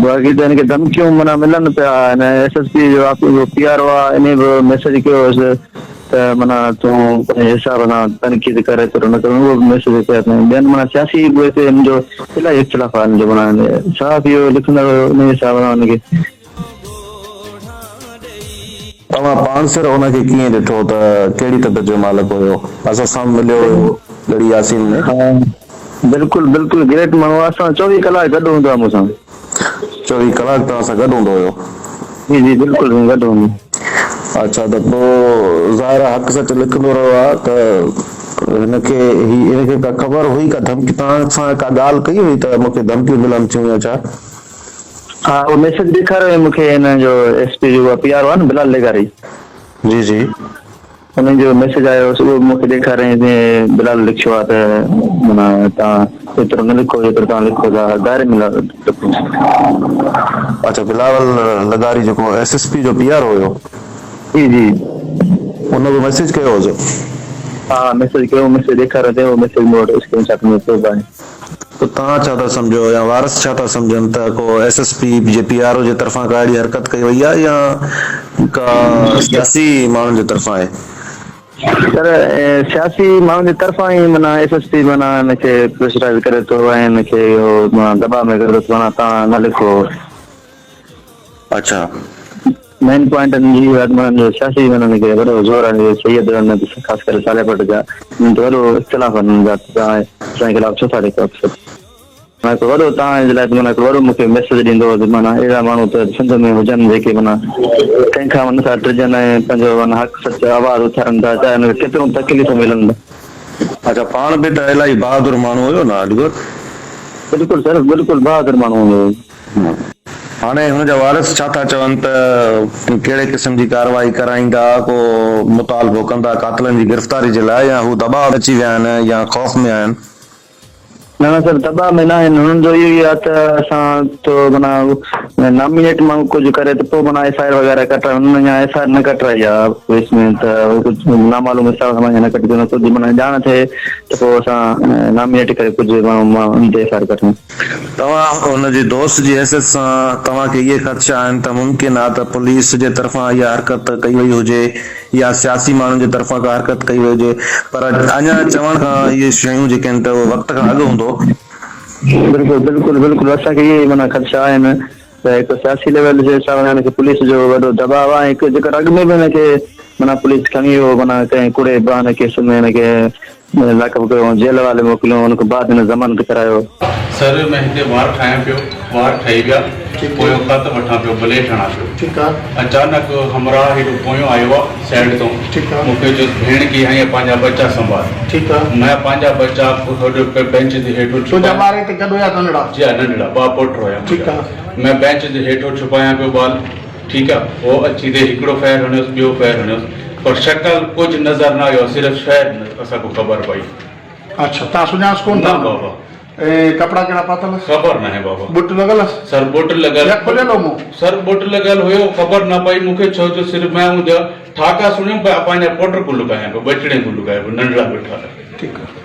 बाक़ी तो इनके धमकियों मना मिलन पे SSP जो आपको PR हुआ इन्हें मैसेज किया मना तू हिसाब ना तनकीद करे तो न करूँ वो मैसेज करते हैं बेन मना सियासी वो से जो इलाही इख्तिलाफ आने जो बनाने साहब ये लिखना नहीं हिसाब ना उनके तव्हां पाण सर उनखे कीअं ॾिठो त कहिड़ी तबियत जो मालिक हुयो असां सां मिलियो गड़ी यासीन में हाँ बिल्कुल बिल्कुल ग्रेट माण्हू असां 24 कलाक गॾु हूंदो आहे मूंसां 24 कलाक तव्हां सां गॾु हूंदो हुयो जी जी बिल्कुल गॾु हूंदो अच्छा त पोइ ज़ाहिर हक़ सच लिखंदो रहियो आहे त हिनखे का ख़बर हुई का धमकी तव्हां सां का ॻाल्हि कई हुई त मूंखे धमकियूं मिलनि थियूं या छा हाँ वो मैसेज दिखारे मुझे ना जो SP जो PR हुआ ना बिलाल लेगारी जी जी उन्हें जो मैसेज आया वो मुझे दिखा रहे हैं बिलाल लिखो आता है मना ता इतना न लिखो इतना ता लिखो ता दायरे मिला अच्छा बिलाल लगारी जो SSP जो PR हुयो जी जी उन्होंने मैसेज कयो हो जो हाँ मैसेज कयो मैसेज दिखा रहे थे वो मैसेज मोड उसके साथ में तो बाय तो तव्हां छा था सम्झो या वारस छा था सम्झनि त को SSP जे PRO जे तरफ़ां का अहिड़ी हरकत कई वई आहे या का सियासी माण्हुनि जे तरफ़ां आहे सर सियासी माण्हुनि जे तरफ़ां ई माना SSP माना हिनखे प्रेशराइज़ करे थो ऐं हिनखे दबाव में करे थो माना तव्हां न लिखो अच्छा मेन पॉइंट जी माना सियासी माना हिनखे वॾो ज़ोर आहे शहीद ख़ासि करे साले पट जा वॾो इख़्तिलाफ़ जा असांजे ख़िलाफ़ छो था लिखो वॾो तव्हांजे लाइ माना वॾो मूंखे मैसेज ॾींदो माना अहिड़ा माण्हू त सिंध में हुजनि जेके माना कंहिंखां नथा टिजनि ऐं पंहिंजो माना हक़ सच आवाज़ उथारनि था चाहे हुनखे केतिरो तकलीफ़ मिलनि अच्छा पाण बि त इलाही बहादुर माण्हू हुयो न अॼु बिल्कुलु सर बिल्कुलु बहादुर माण्हू हुयो हाणे हुनजा वारस छा था चवनि त कहिड़े क़िस्म जी कार्रवाई कराईंदा को मुतालबो कंदा कातिलनि जी गिरफ़्तारी जे लाइ या हू दबाव अची विया आहिनि या ख़ौफ़ में आहिनि न सर दबाव में न आहिनि हुननि जो इहो ई आहे त असां तो माना नॉमिनेट माण्हू कुझु करे त पोइ माना FIR वग़ैरह कटाए हुननि अञा FIR न कटाई आहे पुलिस में त कुझु नामालूम हिसाब सां न कटिजो कुझु माना ॼाण थिए त पोइ असां नॉमिनेट करे कुझु माण्हू उन ते FIR कटियूं तव्हां हुनजे दोस्त जी हैसियत सां तव्हांखे इहे ख़दशा आहिनि त मुमकिन आहे त पुलिस जे तरफ़ां इहा हरकत कई वई हुजे या सियासी माण्हुनि जे तरफ़ां का हरकत कई वई हुजे पर अञा चवण खां इहे शयूं जेके आहिनि त वक़्त खां अॻु हूंदो बिल्कुलु बिल्कुलु बिल्कुलु असांखे इहे माना ख़दशा आहिनि त हिकु सियासी लेवल जे हिसाब सां हिनखे पुलिस जो वॾो दबाव आहे हिकु जेकर अॻु में बि हिनखे माना पुलिस खणी वियो माना कंहिं कूड़े बहाने केस में हिनखे लाकअप कयो जेल वाले मोकिलियो हुनखां बाद हिन ज़मानत करायो सर मैं हिते वार ठाहियां पियो वार ठही विया पोयों खत वठां पियो भले ठहणा पियो ठीकु आहे अचानक हमराह हेॾो पोयों आयो आहे साइड तो ठीकु आहे मूंखे जो भेण की आई पंहिंजा बच्चा संभाल ठीकु आहे मैं पंहिंजा बच्चा होॾे बेंच ते हेठो तुंहिंजा ॿार हिते गॾु हुया नंढड़ा जी हा नंढड़ा ॿ पुट हुया ठीकु आहे मैं बेंच ते हेठो छुपायां पियो बाल ठीकु आहे पोइ अची ते हिकिड़ो फेर हणियोसि ॿियो फेर हणियोसि पर शक्ल कुझु नज़र न आयो सिर्फ़ु फेर असांखे ख़बर पई अच्छा तव्हां सुञाणो कोन न बाबा कपड़ा कहिड़ा पातल ख़बर न आहे बाबा बुट लॻल सर बुट लॻल खुलियल हो सर बुट लॻल हुयो ख़बर न पई मूंखे छो जो सिर्फ़ु मैं ठाका सुणियुमि पंहिंजा पुट को लुकायां पियो बचड़े को लुकाया पियो नंढड़ा वेठा ठीकु आहे